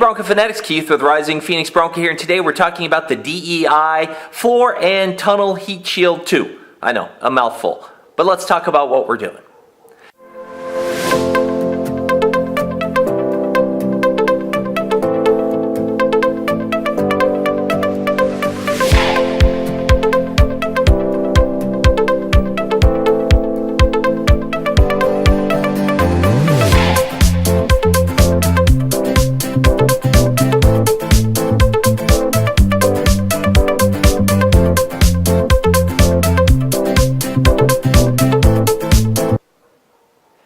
Bronco Fanatics, Keith with Rising Phoenix Bronco here, and today we're talking about the DEI Floor and Tunnel Heat Shield 2. I know, a mouthful, but let's talk about what we're doing.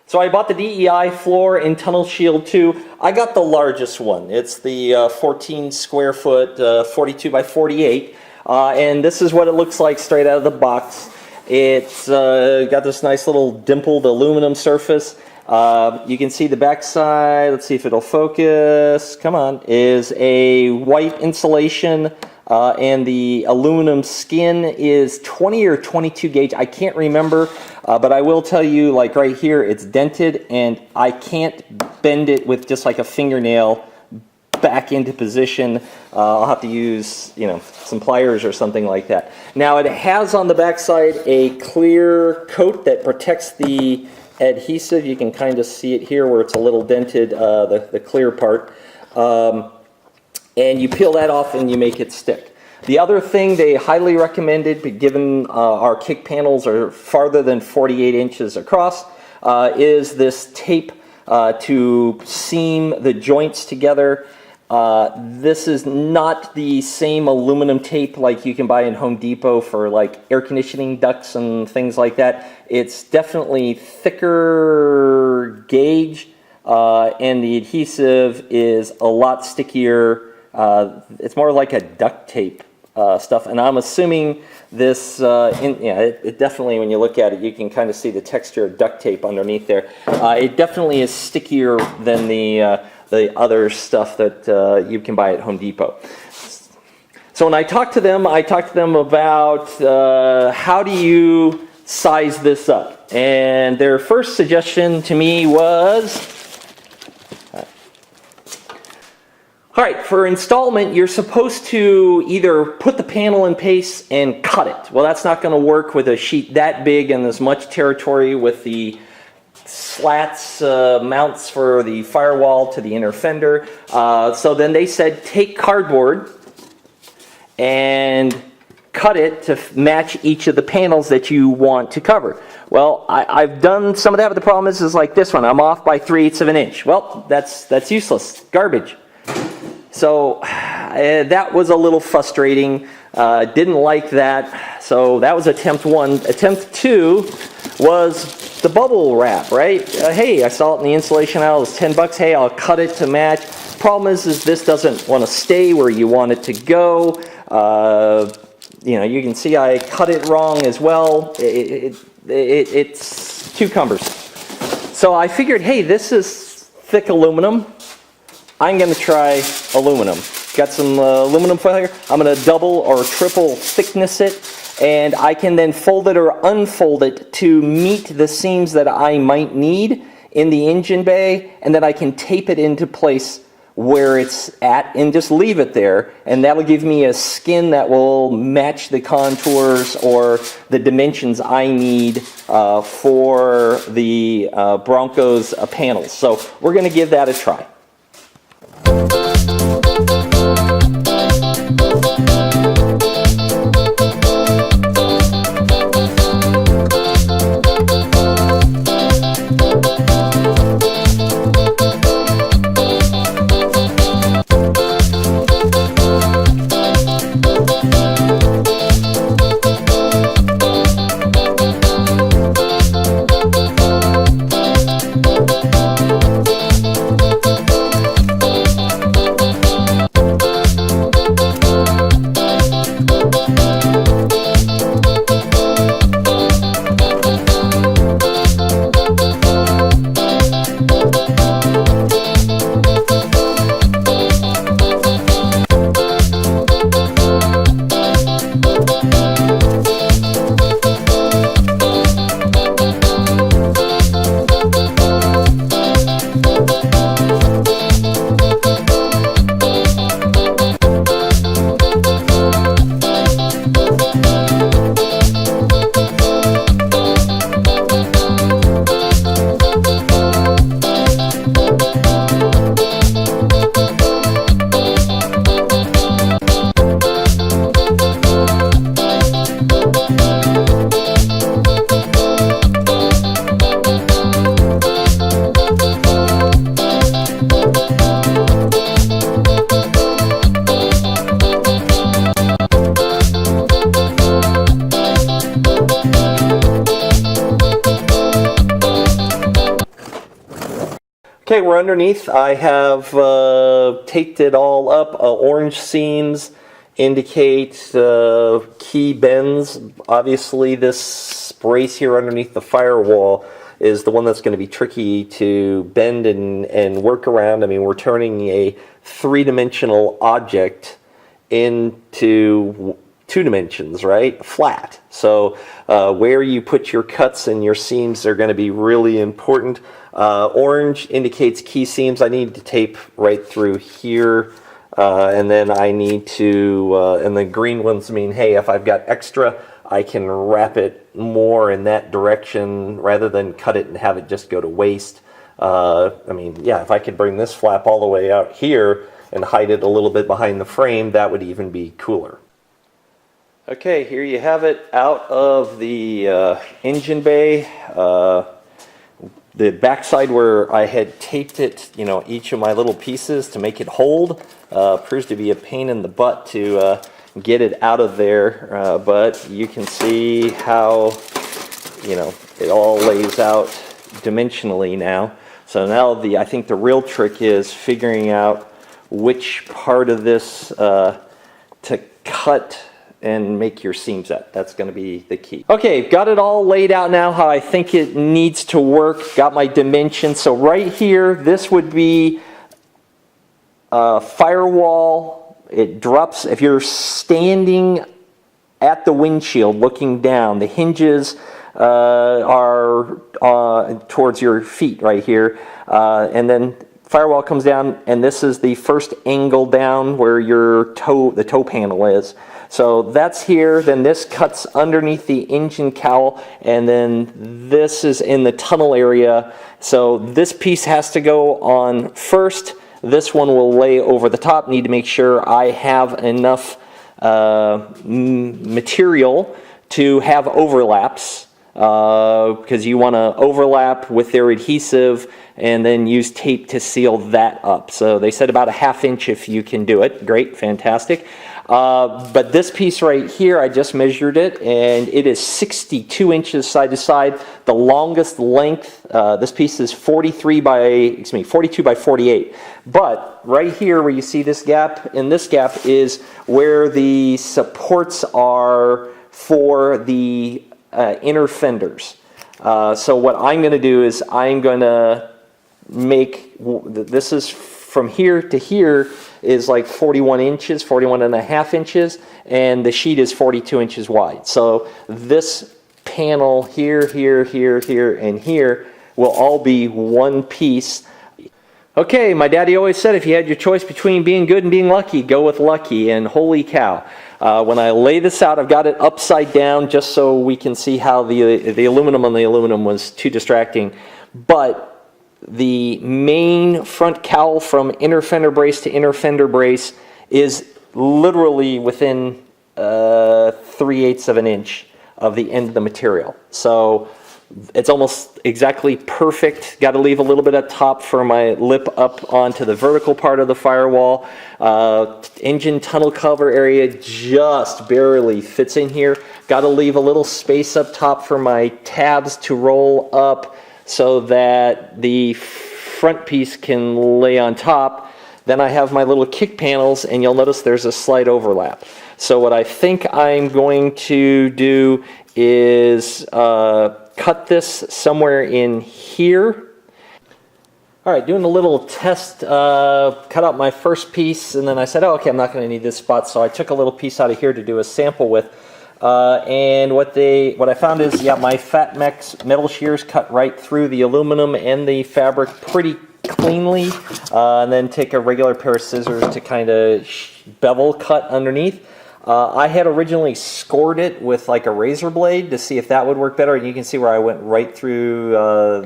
So I bought the DEI Floor and Tunnel Shield 2. I got the largest one. It's the 14 square foot, 42 by 48. And this is what it looks like straight out of the box. It's got this nice little dimpled aluminum surface. You can see the back side, let's see if it'll focus, come on, is a white insulation. And the aluminum skin is 20 or 22 gauge. I can't remember, but I will tell you, like right here, it's dented, and I can't bend it with just like a fingernail back into position. I'll have to use, some pliers or something like that. Now, it has on the backside a clear coat that protects the adhesive. You can kind of see it here where it's a little dented, the clear part. And you peel that off and you make it stick. The other thing they highly recommended, but given our kick panels are farther than 48 inches across, is this tape to seam the joints together. This is not the same aluminum tape like you can buy in Home Depot for like air conditioning ducts and things like that. It's definitely thicker gauge, and the adhesive is a lot stickier. It's more like a duct tape stuff, and I'm assuming this, it definitely, when you look at it, you can kind of see the texture of duct tape underneath there. It definitely is stickier than the other stuff that you can buy at Home Depot. So when I talked to them about how do you size this up, and their first suggestion to me was, all right, for installment, you're supposed to either put the panel in place and cut it. Well, that's not going to work with a sheet that big and as much territory with the slats, mounts for the firewall to the inner fender. So then they said take cardboard and cut it to match each of the panels that you want to cover. Well, I've done some of that, but the problem is like this one. I'm off by 3/8 of an inch. Well, that's useless, garbage. So that was a little frustrating. Didn't like that. So that was attempt one. Attempt two was the bubble wrap, right? Hey, I saw it in the insulation aisle. It was $10. Hey, I'll cut it to match. Problem is this doesn't want to stay where you want it to go. You can see I cut it wrong as well. It's too cumbersome. So I figured, hey, this is thick aluminum. I'm going to try aluminum. Got some aluminum foil here. I'm going to double or triple thickness it, and I can then fold it or unfold it to meet the seams that I might need in the engine bay, and then I can tape it into place where it's at and just leave it there, and that'll give me a skin that will match the contours or the dimensions I need for the Broncos panels. So we're going to give that a try. Okay, we're underneath. I have taped it all up. Orange seams indicate key bends. Obviously, this brace here underneath the firewall is the one that's going to be tricky to bend and work around. I mean, we're turning a three-dimensional object into 2 dimensions, right? Flat. So where you put your cuts and your seams are going to be really important. Orange indicates key seams. I need to tape right through here. And then I need to, and the green ones mean, hey, if I've got extra, I can wrap it more in that direction rather than cut it and have it just go to waste. I mean, yeah, if I could bring this flap all the way out here and hide it a little bit behind the frame, that would even be cooler. Okay, here you have it out of the engine bay. The backside where I had taped it, you know, each of my little pieces to make it hold, proves to be a pain in the butt to get it out of there, but you can see how, you know, it all lays out dimensionally now. So now I think the real trick is figuring out which part of this to cut and make your seams at. That's going to be the key. Okay, got it all laid out now how I think it needs to work. Got my dimensions. So right here, this would be a firewall. It drops, if you're standing at the windshield looking down, the hinges are towards your feet right here. And then firewall comes down, and this is the first angle down where the toe panel is. So that's here, then this cuts underneath the engine cowl, and then this is in the tunnel area. So this piece has to go on first. This one will lay over the top. Need to make sure I have enough material to have overlaps, because you want to overlap with their adhesive and then use tape to seal that up. So they said about a 1/2 inch if you can do it. Great, fantastic. But this piece right here, I just measured it, and it is 62 inches side to side. The longest length, this piece is 42 by 48. But right here where you see this gap, in this gap is where the supports are for the inner fenders. So what I'm going to do is I'm going to make, this is from here to here is like 41 inches, 41.5 inches, and the sheet is 42 inches wide. So this panel here, here, here, here, and here will all be one piece. Okay, my daddy always said if you had your choice between being good and being lucky, go with lucky, and holy cow. When I lay this out, I've got it upside down just so we can see how the aluminum on the aluminum was too distracting. But the main front cowl from inner fender brace to inner fender brace is literally within 3/8 of an inch of the end of the material. So it's almost exactly perfect. Got to leave a little bit at top for my lip up onto the vertical part of the firewall. Engine tunnel cover area just barely fits in here. Got to leave a little space up top for my tabs to roll up so that the front piece can lay on top. Then I have my little kick panels, and you'll notice there's a slight overlap. So what I think I'm going to do is cut this somewhere in here. All right, doing a little test, cut out my first piece, and then I said, oh, okay, I'm not going to need this spot, so I took a little piece out of here to do a sample with. And what I found is, yeah, my Fat Mex metal shears cut right through the aluminum and the fabric pretty cleanly, and then take a regular pair of scissors to kind of bevel cut underneath. I had originally scored it with like a razor blade to see if that would work better, and you can see where I went right through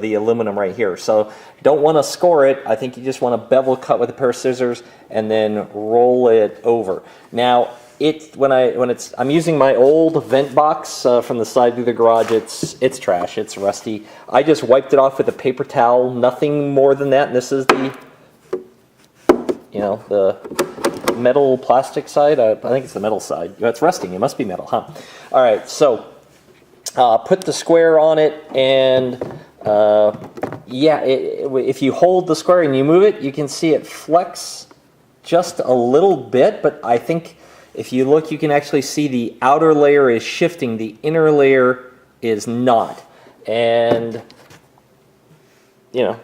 the aluminum right here. So don't want to score it. I think you just want to bevel cut with a pair of scissors and then roll it over. Now, I'm using my old vent box from the side of the garage. It's trash. It's rusty. I just wiped it off with a paper towel. Nothing more than that. And this is the metal plastic side. I think it's the metal side. It's rusting. It must be metal, huh? All right. So put the square on it, and yeah, if you hold the square and you move it, you can see it flex just a little bit, but I think if you look, you can actually see the outer layer is shifting, the inner layer is not. And, you know,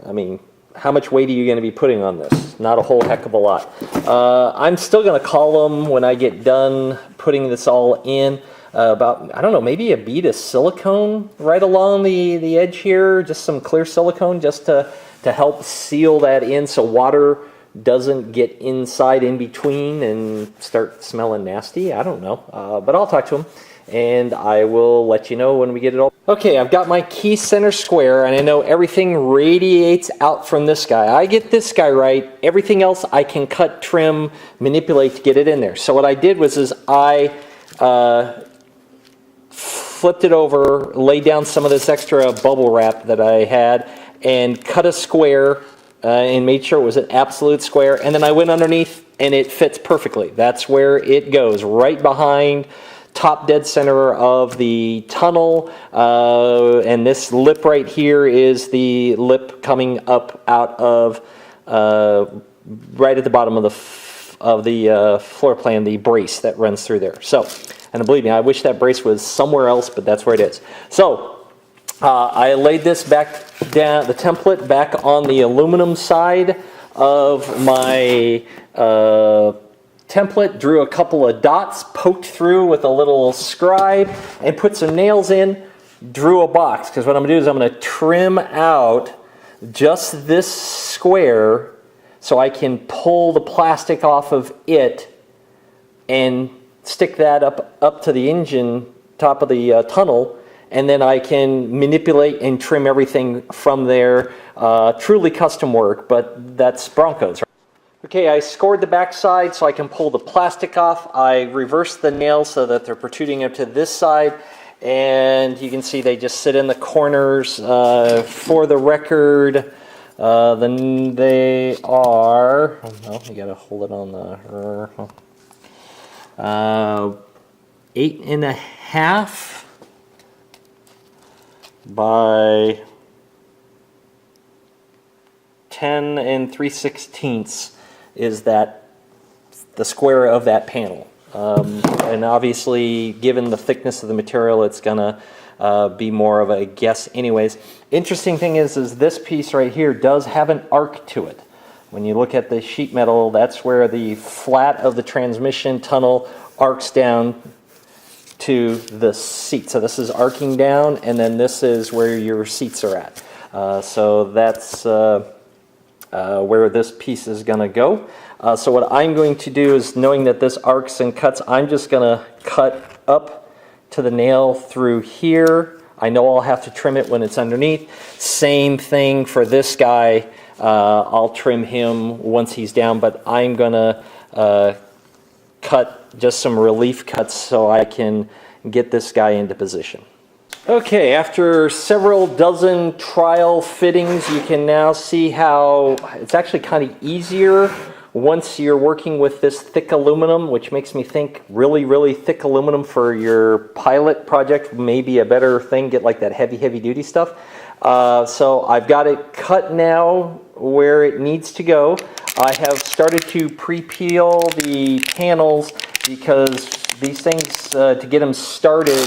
I mean, how much weight are you going to be putting on this? Not a whole heck of a lot. I'm still going to column when I get done putting this all in. About, I don't know, maybe a bead of silicone right along the edge here, just some clear silicone just to help seal that in so water doesn't get inside in between and start smelling nasty. I don't know, but I'll talk to him and I will let you know when we get it all. Okay, I've got my key center square and I know everything radiates out from this guy. I get this guy right, everything else I can cut, trim, manipulate to get it in there. So what I did was I flipped it over, laid down some of this extra bubble wrap that I had, and cut a square and made sure it was an absolute square. And then I went underneath and it fits perfectly. That's where it goes, right behind, top dead center of the tunnel. And this lip right here is the lip coming up out of, right at the bottom of the floor plan, the brace that runs through there. So, and believe me, I wish that brace was somewhere else, but that's where it is. So I laid this back down, the template back on the aluminum side of my template, drew a couple of dots, poked through with a little scribe, and put some nails in, drew a box. Because what I'm going to do is I'm going to trim out just this square so I can pull the plastic off of it and stick that up to the engine top of the tunnel, and then I can manipulate and trim everything from there. Truly custom work, but that's Broncos. Okay, I scored the back side so I can pull the plastic off. I reversed the nails so that they're protruding up to this side, and you can see they just sit in the corners. For the record, then they are, oh no, you gotta hold it on the 8.5 by 10 3/16 is that the square of that panel. And obviously, given the thickness of the material, it's gonna be more of a guess anyways. Interesting thing is this piece right here does have an arc to it. When you look at the sheet metal, that's where the flat of the transmission tunnel arcs down to the seat. So this is arcing down, and then this is where your seats are at. So that's where this piece is going to go. So what I'm going to do is, knowing that this arcs and cuts, I'm just going to cut up to the nail through here. I know I'll have to trim it when it's underneath. Same thing for this guy. I'll trim him once he's down, but I'm going to cut just some relief cuts so I can get this guy into position. Okay, after several dozen trial fittings, you can now see how it's actually kind of easier once you're working with this thick aluminum, which makes me think really thick aluminum for your pilot project may be a better thing. Get like that heavy duty stuff. So I've got it cut now where it needs to go. I have started to pre-peel the panels because these things, to get them started,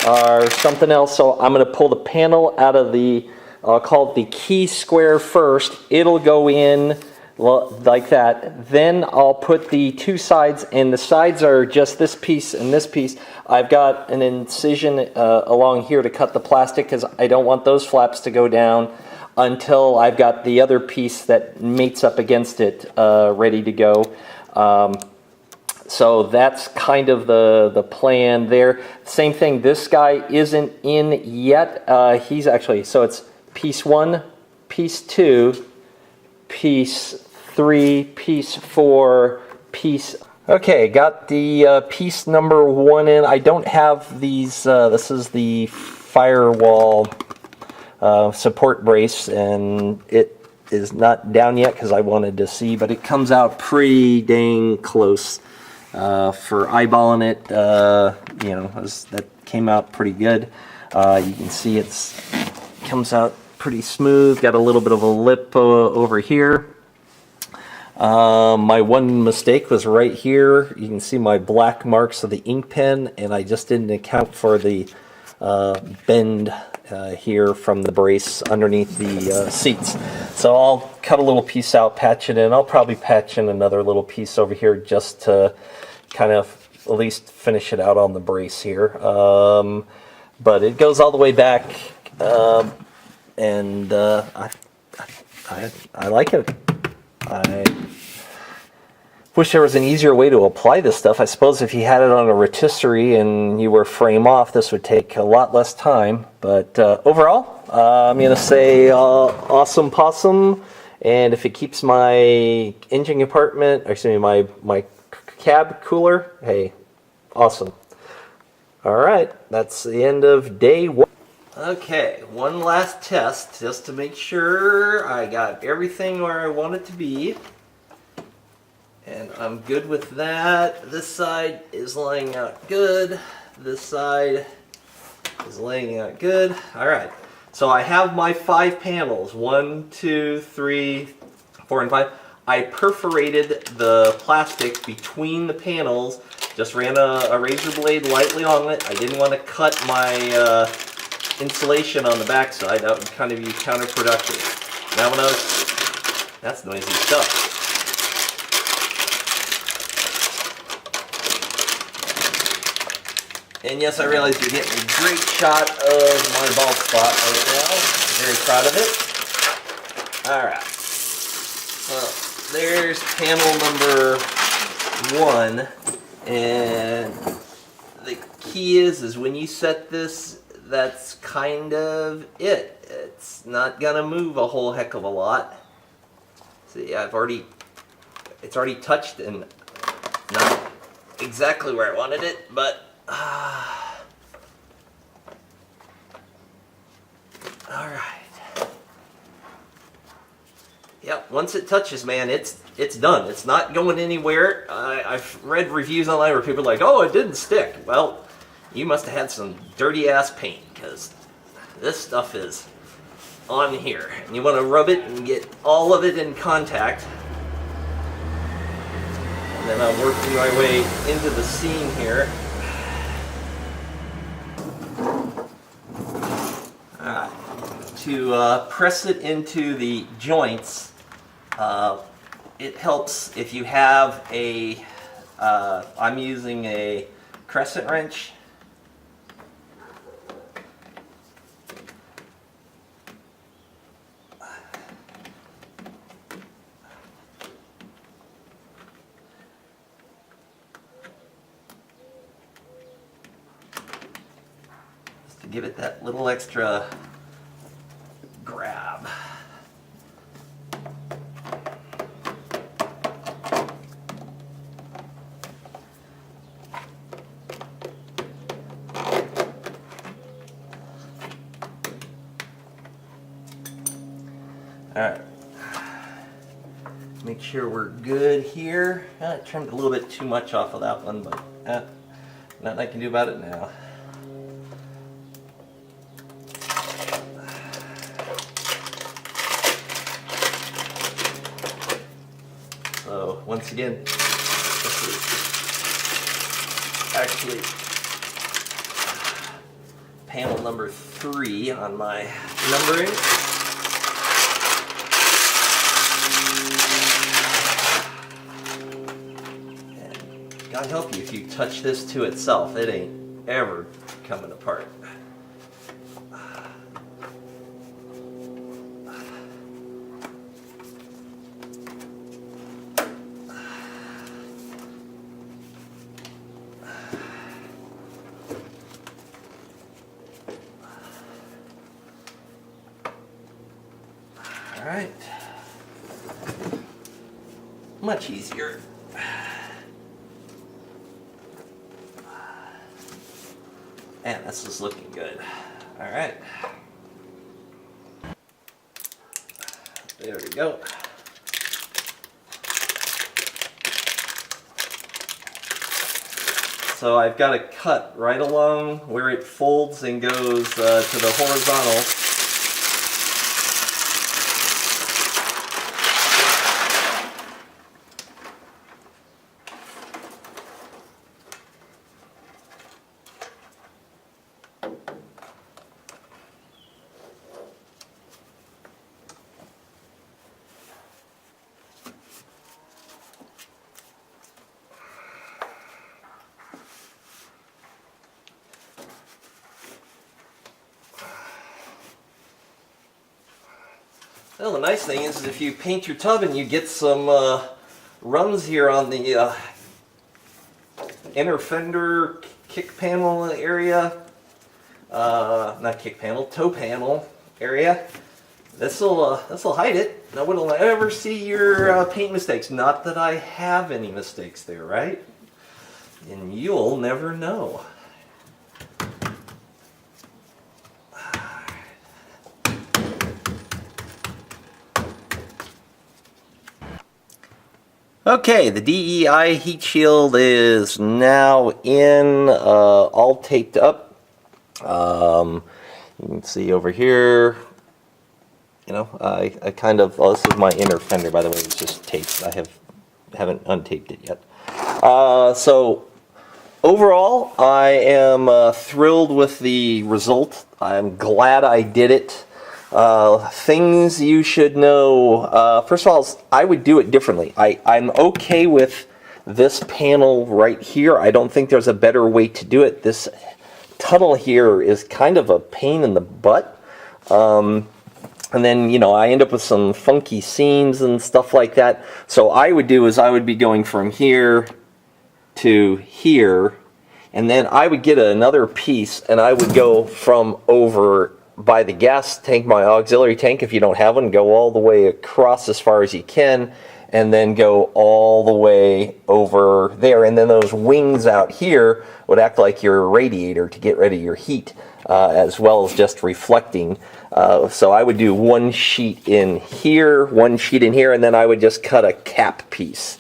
are something else. So I'm going to pull the panel out of the, I'll call it the key square first. It'll go in like that. Then I'll put the two sides, and the sides are just this piece and this piece. I've got an incision along here to cut the plastic because I don't want those flaps to go down until I've got the other piece that mates up against it ready to go. So that's kind of the plan there. Same thing, this guy isn't in yet. He's actually, so it's piece 1, piece 2, piece 3, piece 4, piece... Okay, got the piece number 1 in. I don't have these, this is the firewall support brace, and it is not down yet because I wanted to see, but it comes out pretty dang close. For eyeballing it, you know, that came out pretty good. You can see it comes out pretty smooth. Got a little bit of a lip over here. My one mistake was right here. You can see my black marks of the ink pen, and I just didn't account for the bend here from the brace underneath the seats. So I'll cut a little piece out, patch it in. I'll probably patch in another little piece over here just to kind of at least finish it out on the brace here. But it goes all the way back, and I like it. I wish there was an easier way to apply this stuff. I suppose if you had it on a rotisserie and you were frame off, this would take a lot less time. But overall, I'm going to say awesome possum. And if it keeps my engine compartment, excuse me, my cab cooler, hey, awesome. All right, that's the end of day one. Okay, one last test just to make sure I got everything where I want it to be. And I'm good with that. This side is laying out good. This side is laying out good. All right, so I have my 5 panels, 1, 2, 3, 4, and 5. I perforated the plastic between the panels, just ran a razor blade lightly on it. I didn't want to cut my insulation on the backside. That would kind of be counterproductive. Now that's noisy stuff. And yes, I realize you're getting a great shot of my bald spot right now. I'm very proud of it. Alright. Well, there's panel number 1. And the key is when you set this, that's kind of it. It's not gonna move a whole heck of a lot. See, it's already touched and not exactly where I wanted it, but all right. Yep, once it touches, man, it's done. It's not going anywhere. I've read reviews online where people are like, oh, it didn't stick. Well, you must have had some dirty ass paint, because this stuff is on here. And you want to rub it and get all of it in contact. And then I'm working my way into the seam here. To press it into the joints, it helps if you have a, I'm using a crescent wrench. Just to give it that little extra grab. Alright. Make sure we're good here. I trimmed a little bit too much off of that one, but nothing I can do about it now. So once again, this is actually panel number 3 on my numbering. And God help you if you touch this to itself, it ain't ever coming apart. All right, much easier. And this is looking good. All right, there we go. So I've got a cut right along where it folds and goes to the horizontal. Well, the nice thing is if you paint your tub and you get some runs here on the inner fender kick panel area, not kick panel, toe panel area, this'll hide it. No one will ever see your paint mistakes. Not that I have any mistakes there, right? And you'll never know. Okay, the DEI heat shield is now in, all taped up. You can see over here, you know, I kind of, well, this is my inner fender, by the way, it's just taped. I haven't untaped it yet. So overall, I am thrilled with the result. I'm glad I did it. Things you should know. First of all, I would do it differently. I'm okay with this panel right here. I don't think there's a better way to do it. This tunnel here is kind of a pain in the butt. And then, you know, I end up with some funky seams and stuff like that. So I would do is I would be going from here to here, and then I would get another piece and I would go from over by the gas tank, my auxiliary tank, if you don't have one, go all the way across as far as you can, and then go all the way over there. And then those wings out here would act like your radiator to get rid of your heat, as well as just reflecting. So I would do one sheet in here, one sheet in here, and then I would just cut a cap piece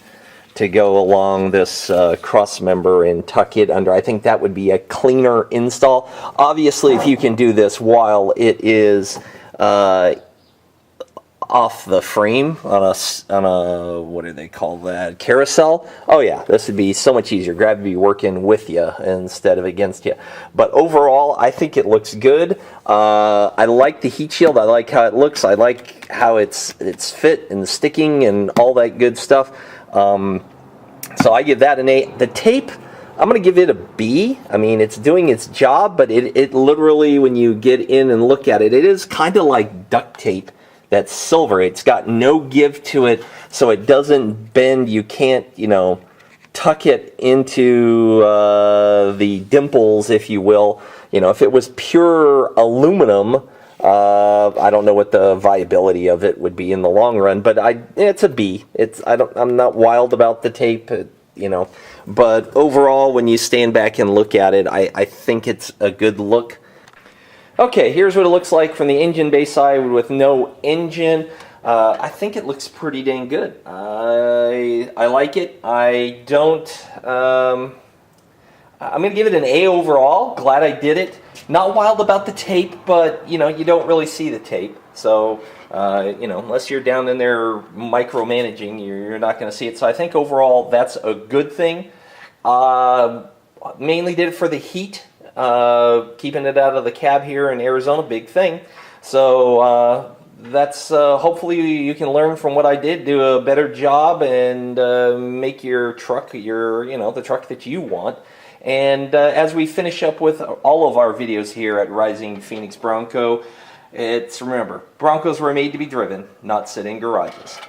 to go along this cross member and tuck it under. I think that would be a cleaner install. Obviously, if you can do this while it is off the frame on a what do they call that, carousel, oh yeah, this would be so much easier. Gravity would be working with you instead of against you. But overall, I think it looks good. I like the heat shield. I like how it looks. I like how it's fit and sticking and all that good stuff. So I give that an A. The tape, I'm going to give it a B. I mean, it's doing its job, but it literally, when you get in and look at it, it is kind of like duct tape that's silver. It's got no give to it, so it doesn't bend. You can't, you know, tuck it into the dimples, if you will. You know, if it was pure aluminum, I don't know what the viability of it would be in the long run, but it's a B. I'm not wild about the tape, you know, but overall, when you stand back and look at it, I think it's a good look. Okay, here's what it looks like from the engine bay side with no engine. I think it looks pretty dang good. I like it. I'm going to give it an A overall. Glad I did it. Not wild about the tape, but, you know, you don't really see the tape. So, you know, unless you're down in there micromanaging, you're not going to see it. So I think overall that's a good thing. Mainly did it for the heat. Keeping it out of the cab here in Arizona, big thing. So that's hopefully you can learn from what I did, do a better job, and make your truck the truck that you want. And as we finish up with all of our videos here at Rising Phoenix Bronco, remember, Broncos were made to be driven, not sit in garages.